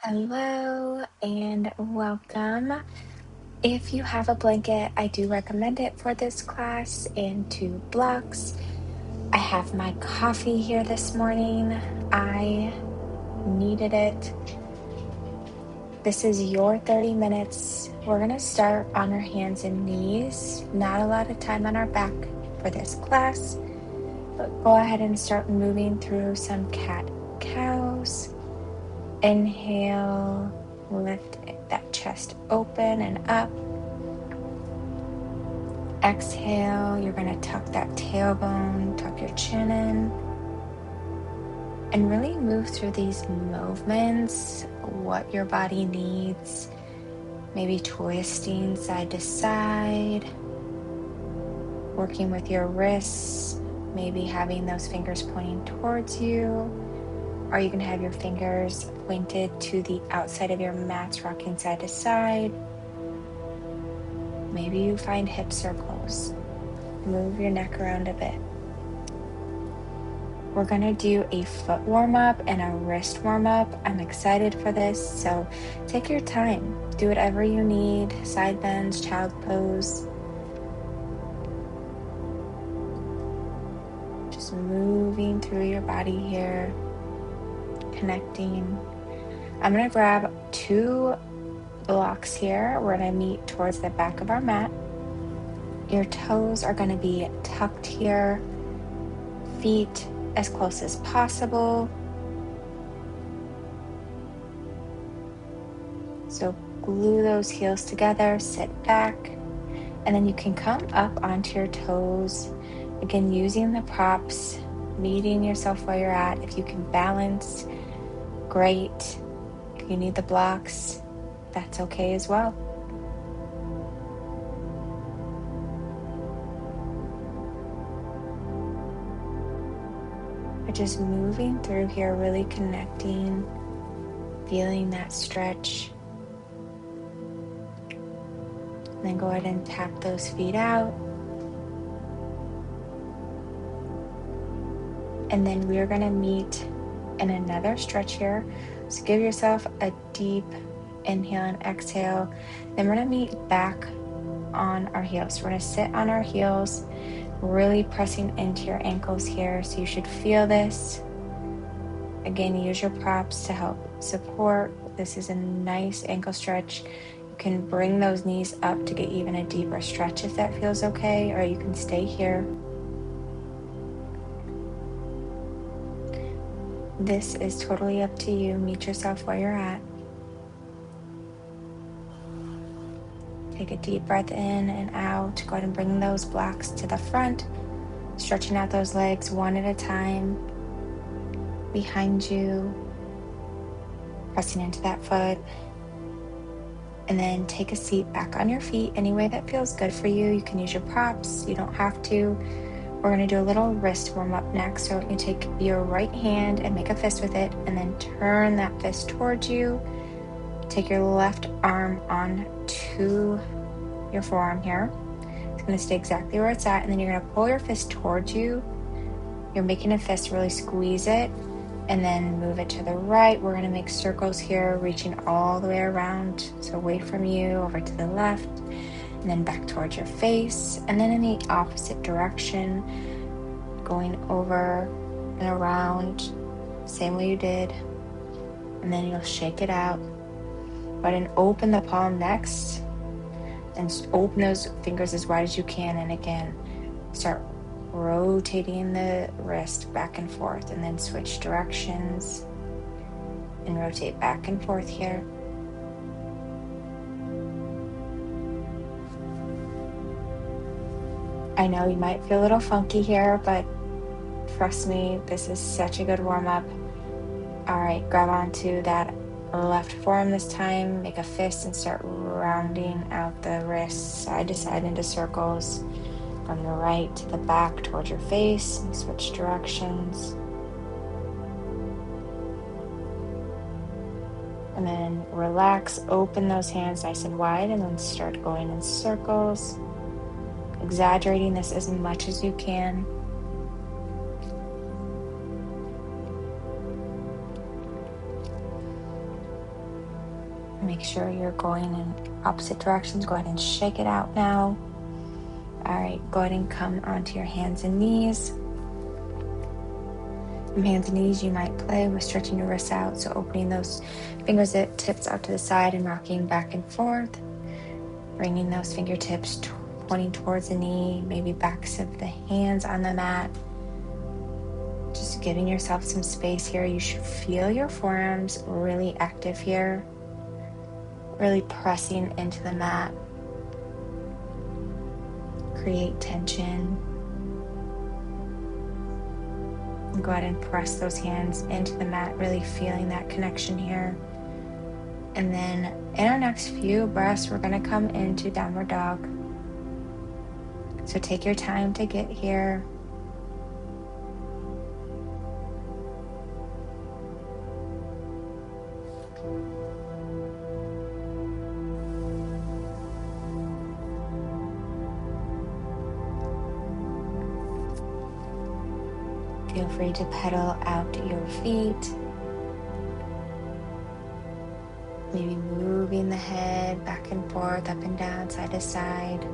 Hello and welcome. If you have a blanket, I do recommend it for this class in 2 blocks. I have my coffee here this morning. I needed it. This is your 30 minutes. We're going to start on our hands and knees. Not a lot of time on our back for this class, but go ahead and start moving through some cat-cows. Inhale, lift that chest open and up. Exhale, you're going to tuck that tailbone, tuck your chin in, and really move through these movements, what your body needs. Maybe twisting side to side, working with your wrists, maybe having those fingers pointing towards you, or you can have your fingers pointed to the outside of your mats, rocking side to side. Maybe you find hip circles. Move your neck around a bit. We're going to do a foot warm-up and a wrist warm-up. I'm excited for this, so take your time. Do whatever you need. Side bends, child pose. Just moving through your body here, connecting. I'm going to grab 2 blocks here. We're going to meet towards the back of our mat. Your toes are going to be tucked here, feet as close as possible. So glue those heels together, sit back, and then you can come up onto your toes. Again, using the props, meeting yourself where you're at. If you can balance, great. If you need the blocks, that's okay as well. But just moving through here, really connecting, feeling that stretch. And then go ahead and tap those feet out. And then we're going to meet in another stretch here. So give yourself a deep inhale and exhale. Then we're going to meet back on our heels. We're going to sit on our heels, really pressing into your ankles here. So you should feel this. Again, use your props to help support. This is a nice ankle stretch. You can bring those knees up to get even a deeper stretch if that feels okay, or you can stay here. This is totally up to you. Meet yourself where you're at. Take a deep breath in and out. Go ahead and bring those blocks to the front, stretching out those legs one at a time. Behind you, pressing into that foot. And then take a seat back on your feet any way that feels good for you. You can use your props. You don't have to. We're going to do a little wrist warm up next. So you take your right hand and make a fist with it, and then turn that fist towards you. Take your left arm on to your forearm here. It's going to stay exactly where it's at, and then you're going to pull your fist towards you. You're making a fist, really squeeze it, and then move it to the right. We're going to make circles here, reaching all the way around. So away from you, over to the left, and then back towards your face. And then in the opposite direction, going over and around, same way you did. And then you'll shake it out. Go ahead and open the palm next, and open those fingers as wide as you can. And again, start rotating the wrist back and forth, and then switch directions and rotate back and forth here. I know you might feel a little funky here, but trust me, this is such a good warm-up. All right, grab onto that left forearm this time, make a fist and start rounding out the wrists side to side into circles. From the right to the back towards your face, and switch directions. And then relax, open those hands nice and wide, and then start going in circles. Exaggerating this as much as you can. Make sure you're going in opposite directions. Go ahead and shake it out now. All right, go ahead and come onto your hands and knees. From hands and knees, you might play with stretching your wrists out, so opening those fingertips out to the side and rocking back and forth. Bringing those fingertips pointing towards the knee, maybe backs of the hands on the mat. Just giving yourself some space here. You should feel your forearms really active here. Really pressing into the mat. Create tension. And go ahead and press those hands into the mat, really feeling that connection here. And then in our next few breaths, we're going to come into downward dog. So take your time to get here. Feel free to pedal out your feet. Maybe moving the head back and forth, up and down, side to side.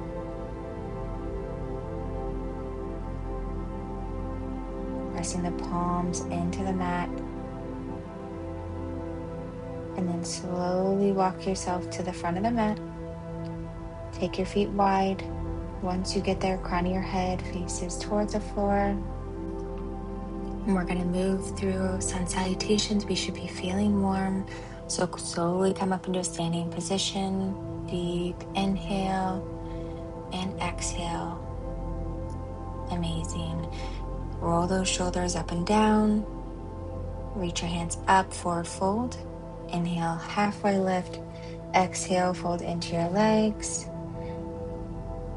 Pressing the palms into the mat. And then slowly walk yourself to the front of the mat. Take your feet wide. Once you get there, crown of your head faces towards the floor. And we're going to move through sun salutations. We should be feeling warm. So slowly come up into a standing position. Deep inhale and exhale. Amazing. Roll those shoulders up and down. Reach your hands up, forward fold. Inhale, halfway lift. Exhale, fold into your legs.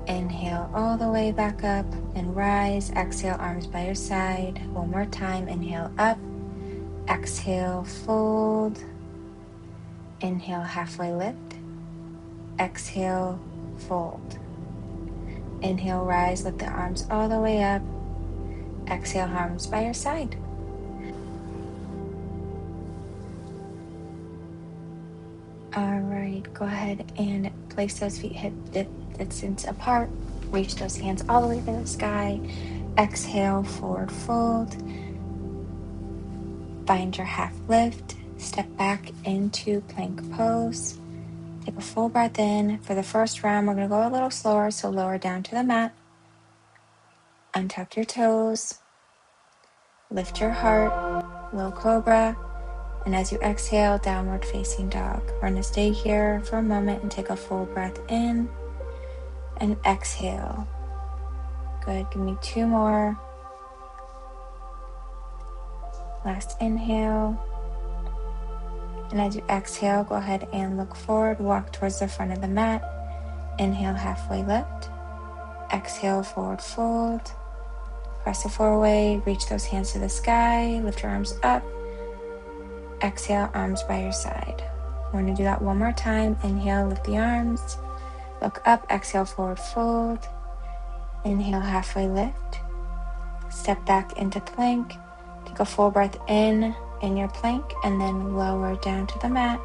Inhale all the way back up and rise. Exhale, arms by your side. One more time. Inhale up. Exhale, fold. Inhale, halfway lift. Exhale, fold. Inhale, rise. Lift the arms all the way up. Exhale, arms by your side. All right, go ahead and place those feet hip distance apart. Reach those hands all the way to the sky. Exhale, forward fold. Find your half lift. Step back into plank pose. Take a full breath in. For the first round, we're going to go a little slower, so lower down to the mat. Untuck your toes. Lift your heart. Low cobra. And as you exhale, downward facing dog. We're going to stay here for a moment and take a full breath in and exhale. Good. Give me 2 more. Last inhale. And as you exhale, go ahead and look forward. Walk towards the front of the mat. Inhale, halfway lift. Exhale, forward fold. Press the floor away. Reach those hands to the sky. Lift your arms up. Exhale, arms by your side. We're going to do that one more time. Inhale, lift the arms. Look up, exhale, forward fold. Inhale, halfway lift. Step back into plank. Take a full breath in your plank, and then lower down to the mat.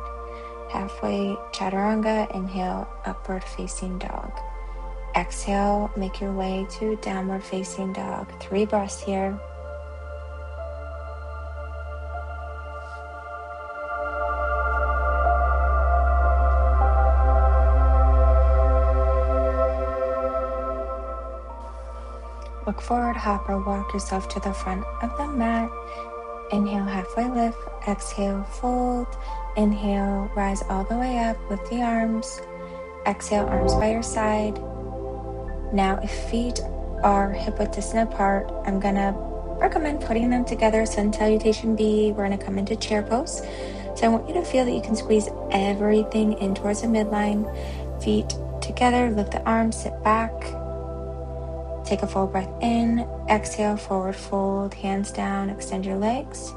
Halfway chaturanga. Inhale, upward facing dog. Exhale, make your way to downward facing dog. 3 breaths here. Look forward, hop or walk yourself to the front of the mat. Inhale, halfway lift. Exhale, fold. Inhale, rise all the way up with the arms. Exhale, arms by your side. Now, if feet are hip-width distant apart, I'm going to recommend putting them together. Sun salutation B. We're going to come into chair pose. So I want you to feel that you can squeeze everything in towards the midline. Feet together, lift the arms, sit back. Take a full breath in, exhale, forward fold, hands down, extend your legs.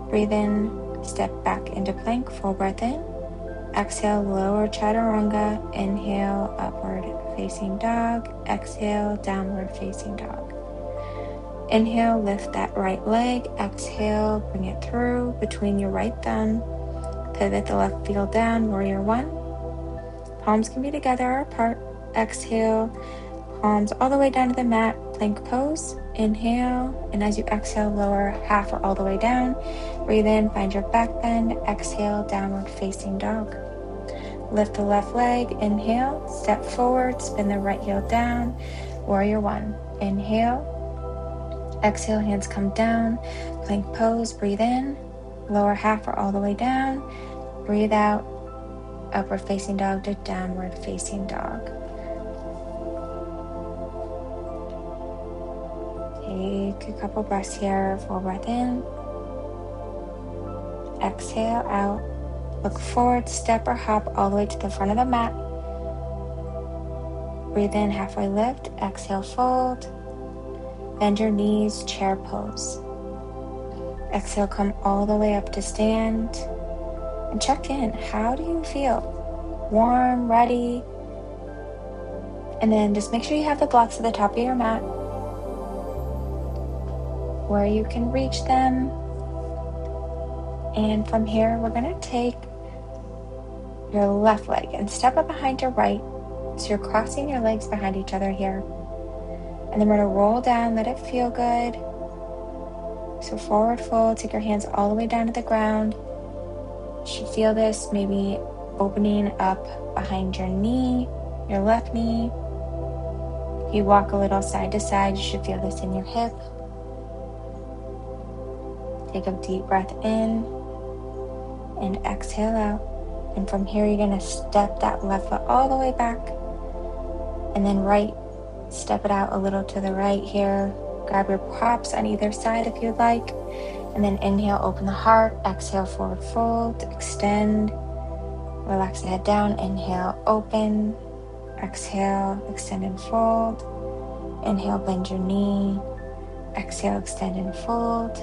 Breathe in, step back into plank, full breath in. Exhale, lower chaturanga. Inhale, upward facing dog. Exhale, downward facing dog. Inhale, lift that right leg. Exhale, bring it through between your right thumb. Pivot the left heel down, warrior one. Palms can be together or apart. Exhale, palms all the way down to the mat, plank pose. Inhale, and as you exhale, lower half or all the way down. Breathe in, find your back bend. Exhale, downward facing dog. Lift the left leg, inhale, step forward, spin the right heel down, warrior one. Inhale, exhale, hands come down, plank pose, breathe in, lower half or all the way down, breathe out, upward facing dog to downward facing dog. Take a couple breaths here, full breath in, exhale out, look forward, step or hop all the way to the front of the mat. Breathe in, halfway lift, exhale, fold, bend your knees, chair pose. Exhale, come all the way up to stand, and check in, how do you feel? Warm, ready? And then just make sure you have the blocks at the top of your mat where you can reach them. And from here, we're gonna take your left leg and step up behind your right. So you're crossing your legs behind each other here. And then we're gonna roll down, let it feel good. So forward fold, take your hands all the way down to the ground. You should feel this maybe opening up behind your knee, your left knee. If you walk a little side to side, you should feel this in your hip. Take a deep breath in and exhale out. And from here, you're gonna step that left foot all the way back. And then right, step it out a little to the right here. Grab your props on either side if you'd like. And then inhale, open the heart. Exhale, forward fold, extend. Relax the head down. Inhale, open. Exhale, extend and fold. Inhale, bend your knee. Exhale, extend and fold.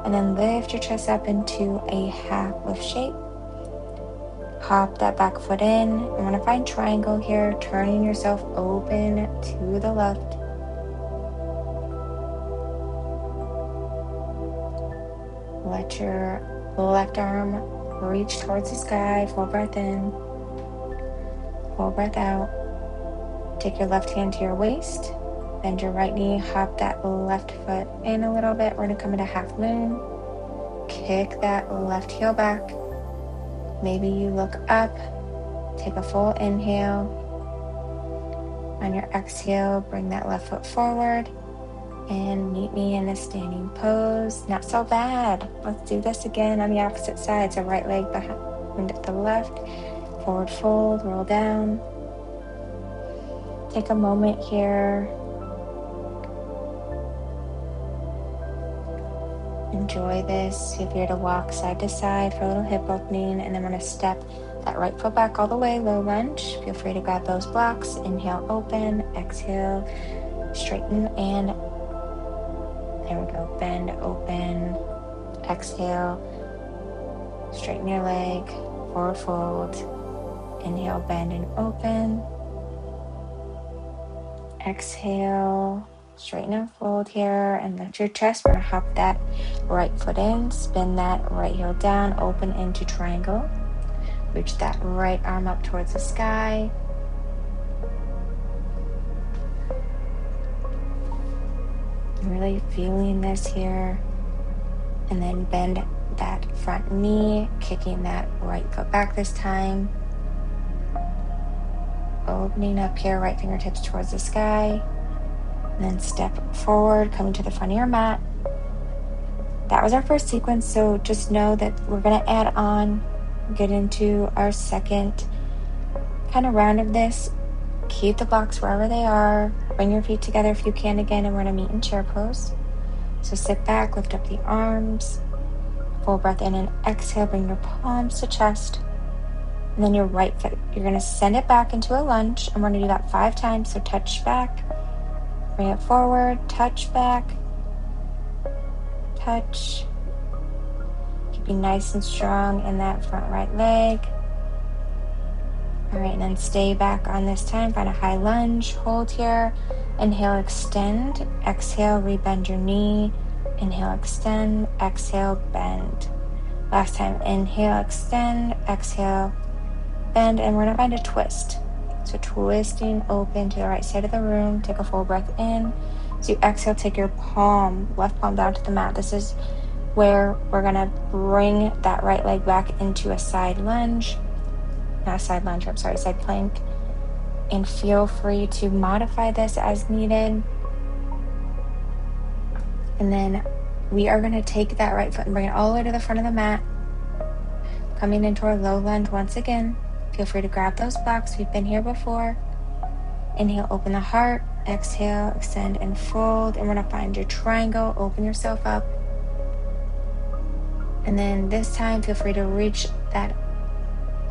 And then lift your chest up into a half lift shape. Hop that back foot in. You want to find triangle here, turning yourself open to the left. Let your left arm reach towards the sky. Full breath in. Full breath out. Take your left hand to your waist. Bend your right knee. Hop that left foot in a little bit. We're going to come into half moon. Kick that left heel back. Maybe you look up. Take a full inhale. On your exhale, bring that left foot forward. And meet me in a standing pose. Not so bad. Let's do this again on the opposite side. So right leg behind the left. Forward fold, roll down. Take a moment here. Enjoy this. If you're to walk side to side for a little hip opening, and then we're going to step that right foot back all the way, low lunge. Feel free to grab those blocks. Inhale, open. Exhale, straighten, and there we go. Bend, open. Exhale, straighten your leg. Forward fold. Inhale, bend and open. Exhale, straighten and fold here, and lift your chest. We're going to hop that right foot in, spin that right heel down, open into triangle. Reach that right arm up towards the sky. Really feeling this here. And then bend that front knee, kicking that right foot back this time. Opening up here, right fingertips towards the sky. And then step forward, coming to the front of your mat. That was our first sequence, so just know that we're going to add on, get into our second kind of round of this. Keep the blocks wherever they are. Bring your feet together if you can again, and we're going to meet in chair pose. So sit back, lift up the arms. Full breath in and exhale, bring your palms to chest. And then your right foot, you're going to send it back into a lunge, and we're going to do that 5 times. So touch back, bring it forward, touch back, touch. Keeping nice and strong in that front right leg. All right, and then stay back on this time. Find a high lunge, hold here. Inhale, extend. Exhale, rebend your knee. Inhale, extend. Exhale, bend. Last time, inhale, extend, exhale, bend, and we're gonna find a twist. So twisting open to the right side of the room, take a full breath in. As you exhale, take your left palm down to the mat. This is where we're gonna bring that right leg back into a side lunge. Not a side lunge, I'm sorry, side plank. And feel free to modify this as needed. And then we are gonna take that right foot and bring it all the way to the front of the mat. Coming into our low lunge once again. Feel free to grab those blocks. We've been here before. Inhale, open the heart. Exhale, extend and fold. And we're gonna find your triangle. Open yourself up. And then this time, feel free to reach that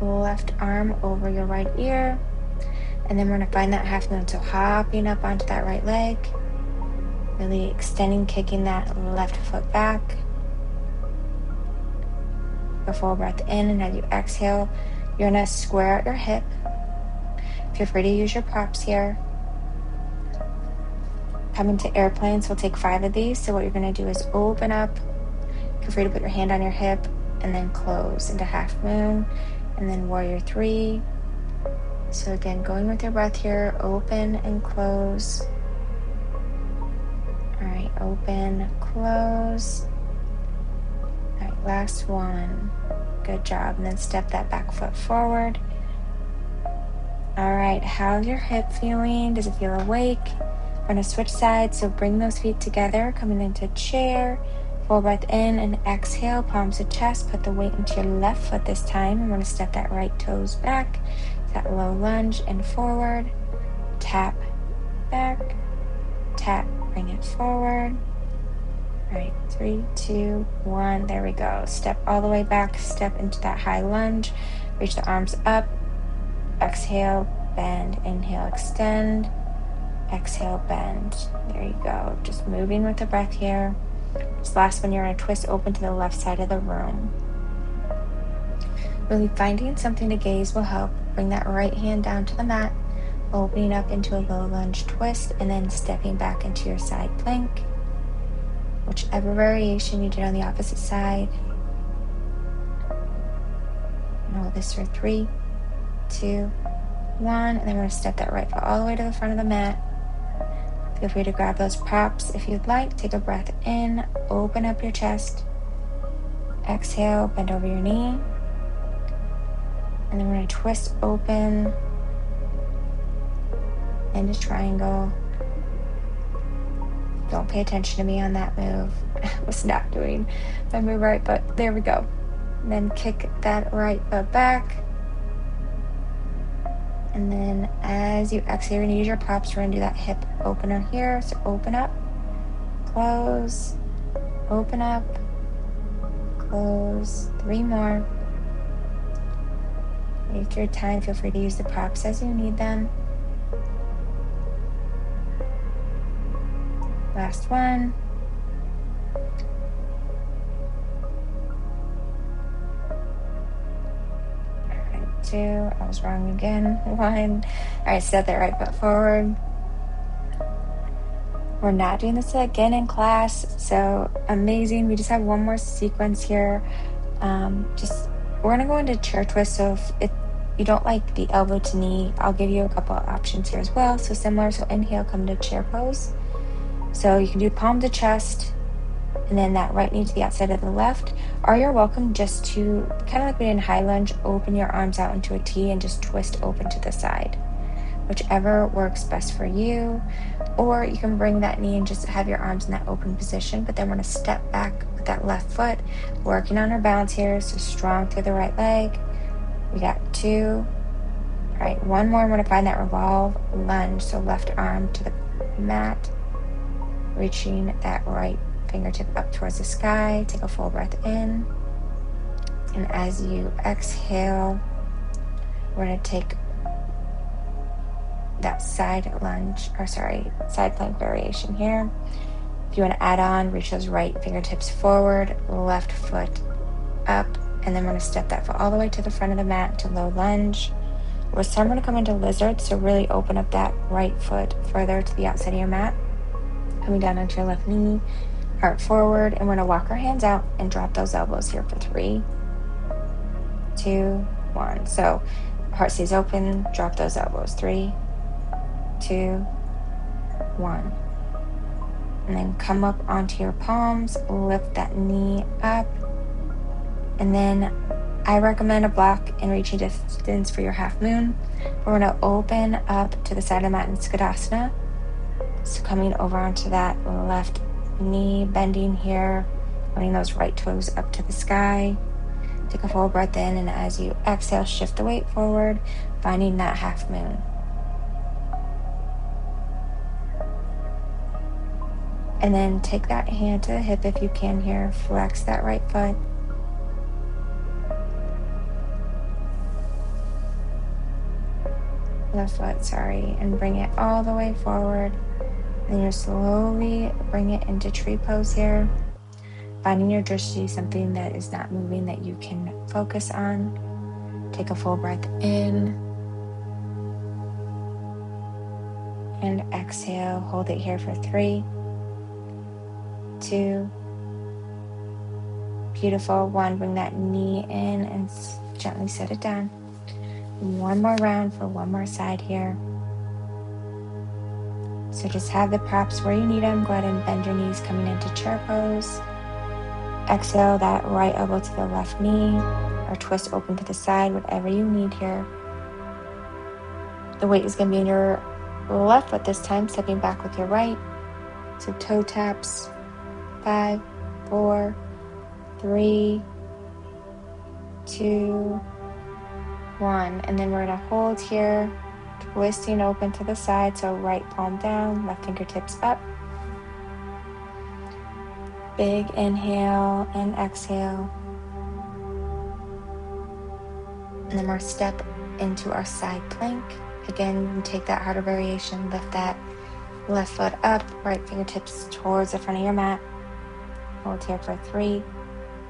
left arm over your right ear. And then we're gonna find that half moon. So hopping up onto that right leg. Really extending, kicking that left foot back. A full breath in, and as you exhale, you're gonna square out your hip. Feel free to use your props here. Coming to airplanes, we'll take 5 of these. So what you're gonna do is open up. Feel free to put your hand on your hip and then close into half moon and then warrior 3. So again, going with your breath here, open and close. All right, open, close. All right, last one. Good job. And then step that back foot forward. All right, how's your hip feeling? Does it feel awake? We're gonna switch sides, so bring those feet together, coming into chair. Full breath in and exhale, palms to chest. Put the weight into your left foot this time. I'm gonna step that right toes back. That low lunge and forward. Tap, back, tap, bring it forward. All right, 3, 2, 1, there we go. Step all the way back, step into that high lunge. Reach the arms up. Exhale, bend, inhale, extend. Exhale, bend. There you go. Just moving with the breath here. This last one, you're gonna twist open to the left side of the room. Really finding something to gaze will help. Bring that right hand down to the mat, opening up into a low lunge twist, and then stepping back into your side plank. Whichever variation you did on the opposite side. And hold this for 3, 2, 1, and then we're gonna step that right foot all the way to the front of the mat. Feel free to grab those props if you'd like. Take a breath in, open up your chest. Exhale, bend over your knee. And then we're gonna twist open into triangle. Don't pay attention to me on that move. I was not doing my move right, but there we go. And then kick that right foot back. And then as you exhale, you're gonna use your props. We're gonna do that hip opener here. So open up, close, open up, close. 3 more. Take your time. Feel free to use the props as you need them. Last one. All right, 2. I was wrong again. 1. All right, step that right foot forward. We're not doing this again in class, so amazing. We just have one more sequence here. We're gonna go into chair twist. So if you don't like the elbow to knee, I'll give you a couple of options here as well. So similar. So inhale, come to chair pose. So you can do palm to chest, and then that right knee to the outside of the left. Or you're welcome just to, kind of like we did in high lunge, open your arms out into a T and just twist open to the side. Whichever works best for you. Or you can bring that knee and just have your arms in that open position, but then we're gonna step back with that left foot, working on our balance here, so strong through the right leg. We got 2. All right, 1 more, I'm gonna find that revolve lunge, so left arm to the mat, reaching that right fingertip up towards the sky. Take a full breath in. And as you exhale, we're gonna take that side plank variation here. If you want to add on, reach those right fingertips forward, left foot up, and then we're going to step that foot all the way to the front of the mat to low lunge. This time we're going to come into lizard, so really open up that right foot further to the outside of your mat. Coming down onto your left knee, heart forward, and we're gonna walk our hands out and drop those elbows here for 3, 2, 1. So heart stays open, drop those elbows. 3, 2, 1. And then come up onto your palms, lift that knee up. And then I recommend a block in reaching distance for your half moon. We're gonna open up to the side of the mat in Skadasana. So coming over onto that left knee, bending here, pointing those right toes up to the sky. Take a full breath in, and as you exhale, shift the weight forward, finding that half moon. And then take that hand to the hip if you can here. Flex that right foot. Left foot, sorry. And bring it all the way forward. And you slowly bring it into tree pose here. Finding your drishti, something that is not moving that you can focus on. Take a full breath in. And exhale. Hold it here for 3, 2, beautiful. 1, bring that knee in and gently set it down. One more round for one more side here. So just have the props where you need them. Go ahead and bend your knees coming into chair pose. Exhale that right elbow to the left knee, or twist open to the side, whatever you need here. The weight is going to be in your left foot this time, stepping back with your right. So toe taps. 5, 4, 3, 2, 1. And then we're going to hold here, twisting open to the side. So right palm down, left fingertips up. Big inhale and exhale. And then we'll step into our side plank. Again, take that harder variation, lift that left foot up, right fingertips towards the front of your mat. Hold here for 3,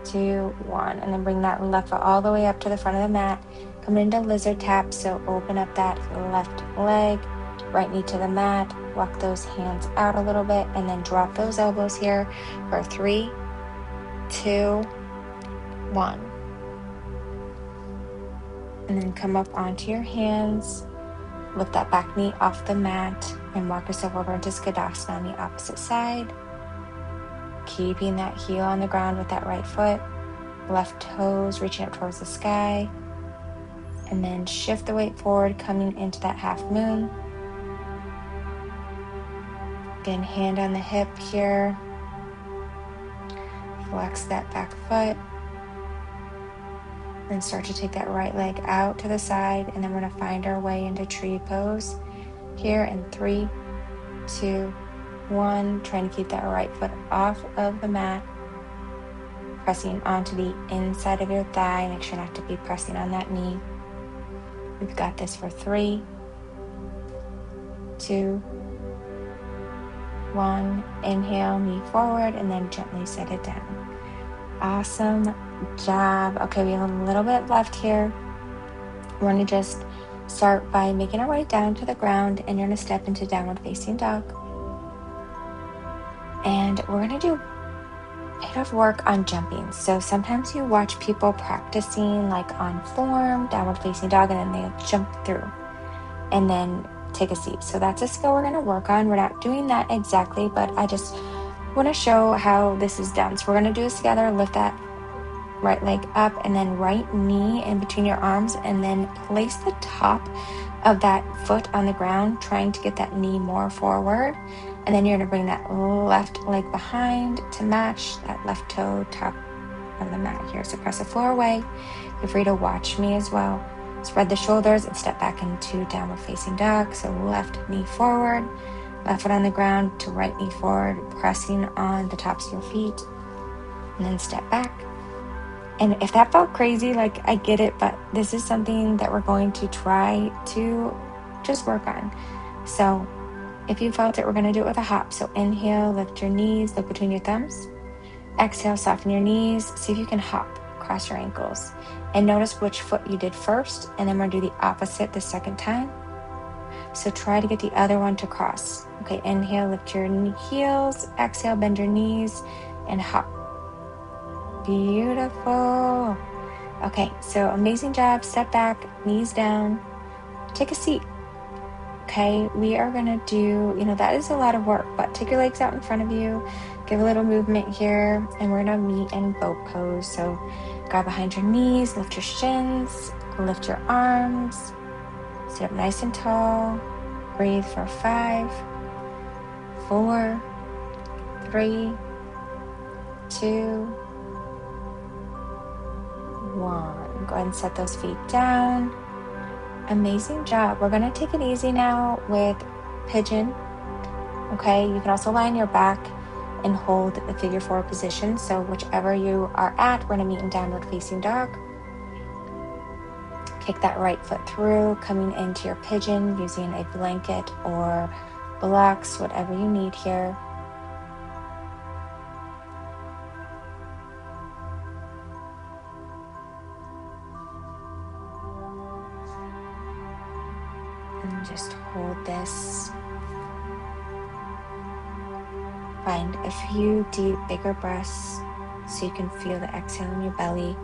2, 1. And then bring that left foot all the way up to the front of the mat. Come into lizard tap, so open up that left leg, right knee to the mat, walk those hands out a little bit, and then drop those elbows here for 3, 2, 1. And then come up onto your hands, lift that back knee off the mat, and walk yourself over into Skadasana on the opposite side. Keeping that heel on the ground with that right foot, left toes reaching up towards the sky. And then shift the weight forward, coming into that half moon. Again, hand on the hip here. Flex that back foot. Then start to take that right leg out to the side. And then we're going to find our way into tree pose here in 3, 2, 1. Trying to keep that right foot off of the mat. Pressing onto the inside of your thigh. Make sure not to be pressing on that knee. We've got this for 3, 2, 1. Inhale, knee forward, and then gently set it down. Awesome job. Okay, we have a little bit left here. We're going to just start by making our way down to the ground, and you're going to step into downward facing dog. And we're going to do a bit of work on jumping. So sometimes you watch people practicing like on form, downward facing dog, and then they jump through and then take a seat. So that's a skill we're going to work on. We're not doing that exactly, but I just want to show how this is done. So we're going to do this together. Lift that right leg up, and then right knee in between your arms, and then place the top of that foot on the ground, trying to get that knee more forward. And then you're going to bring that left leg behind to match that left toe top of the mat here. So press the floor away. Feel free to watch me as well. Spread the shoulders and step back into downward facing dog. So left knee forward, left foot on the ground to right knee forward, pressing on the tops of your feet, and then step back. And if that felt crazy, like, I get it, but this is something that we're going to try to just work on. So if you felt it, we're going to do it with a hop. So inhale, lift your knees, look between your thumbs. Exhale, soften your knees. See if you can hop, cross your ankles. And notice which foot you did first. And then we're going to do the opposite the second time. So try to get the other one to cross. Okay, inhale, lift your heels. Exhale, bend your knees and hop. Beautiful. Okay, so amazing job. Step back, knees down, take a seat. Okay, we are gonna do, that is a lot of work, but take your legs out in front of you, give a little movement here, and we're gonna meet in boat pose. So grab behind your knees, lift your shins, lift your arms, sit up nice and tall. Breathe for 5, 4, 3, 2, 1. Go ahead and set those feet down. Amazing job. We're going to take it easy now with pigeon. Okay, you can also lie on your back and hold the figure 4 position. So whichever you are at, we're going to meet in downward facing dog. Kick that right foot through, coming into your pigeon using a blanket or blocks, whatever you need here. And just hold this. Find a few deep, bigger breaths so you can feel the exhale in your belly.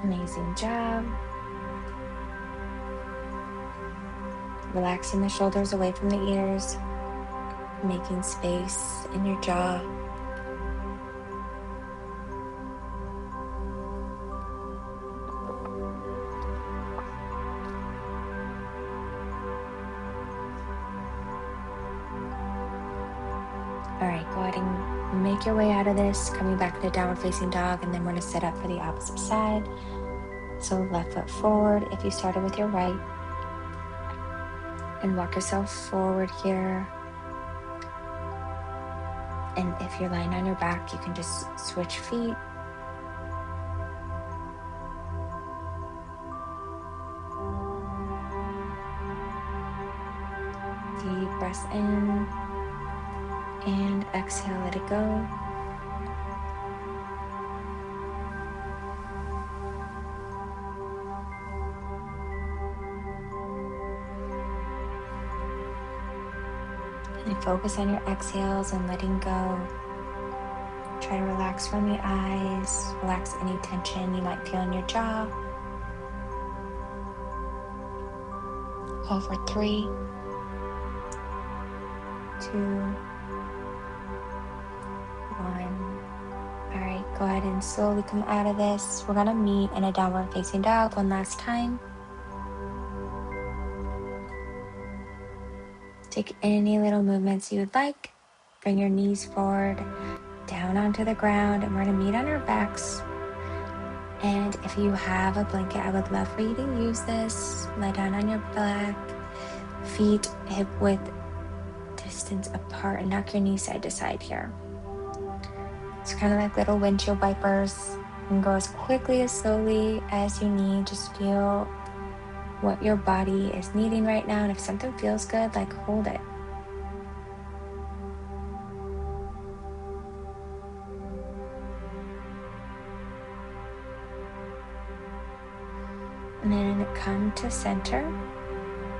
Amazing job. Relaxing the shoulders away from the ears, making space in your jaw. All right, go ahead and make your way out of this, coming back into downward facing dog, and then we're going to sit up for the opposite side. So left foot forward if you started with your right, and walk yourself forward here. And if you're lying on your back, you can just switch feet. Deep breaths in and exhale, let it go. And focus on your exhales and letting go. Try to relax from the eyes, relax any tension you might feel in your jaw. Hold for 3, 2, 1. All right, go ahead and slowly come out of this. We're gonna meet in a downward facing dog one last time. Take any little movements you would like. Bring your knees forward, down onto the ground, and we're gonna meet on our backs. And if you have a blanket, I would love for you to use this. Lie down on your back, feet hip width distance apart, and knock your knees side to side here. It's kind of like little windshield wipers. You can go as quickly as slowly as you need. Just feel what your body is needing right now, and if something feels good, like hold it. And then come to center,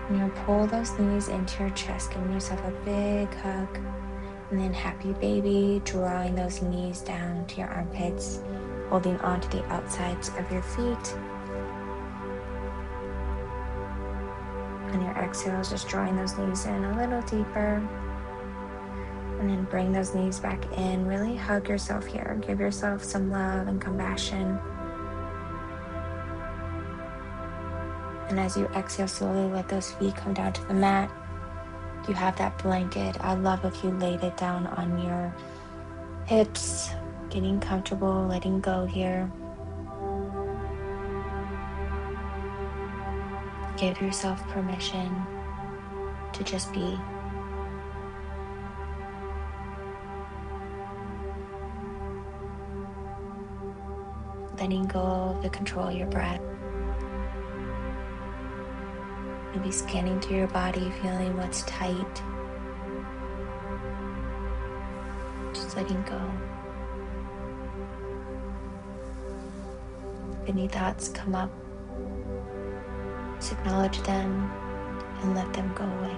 and you'll pull those knees into your chest, giving yourself a big hug. And then happy baby, drawing those knees down to your armpits, holding onto the outsides of your feet. And your exhale is just drawing those knees in a little deeper. And then bring those knees back in. Really hug yourself here. Give yourself some love and compassion. And as you exhale slowly, let those feet come down to the mat. You have that blanket. I love if you laid it down on your hips, getting comfortable, letting go here. Give yourself permission to just be. Letting go of the control of your breath. Maybe scanning through your body, feeling what's tight. Just letting go. If any thoughts come up, Just acknowledge them and let them go away.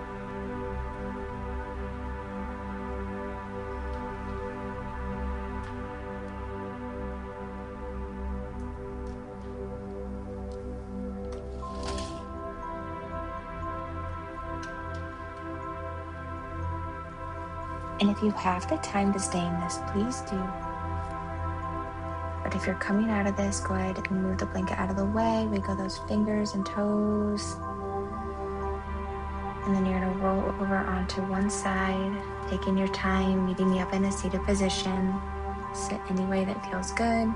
And if you have the time to stay in this, please do. But if you're coming out of this, go ahead and move the blanket out of the way. Wiggle those fingers and toes. And then you're going to roll over onto one side, taking your time, meeting me up in a seated position. Sit any way that feels good.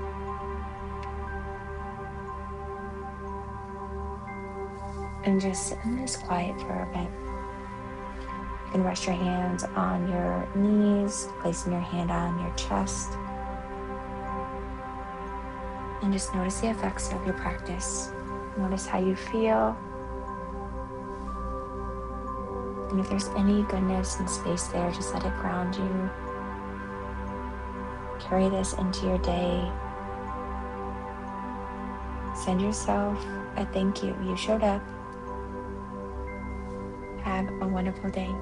And just sit in this quiet for a bit. You can rest your hands on your knees, placing your hand on your chest. And just notice the effects of your practice. Notice how you feel. And if there's any goodness and space there, just let it ground you. Carry this into your day. Send yourself a thank you. You showed up. Have a wonderful day.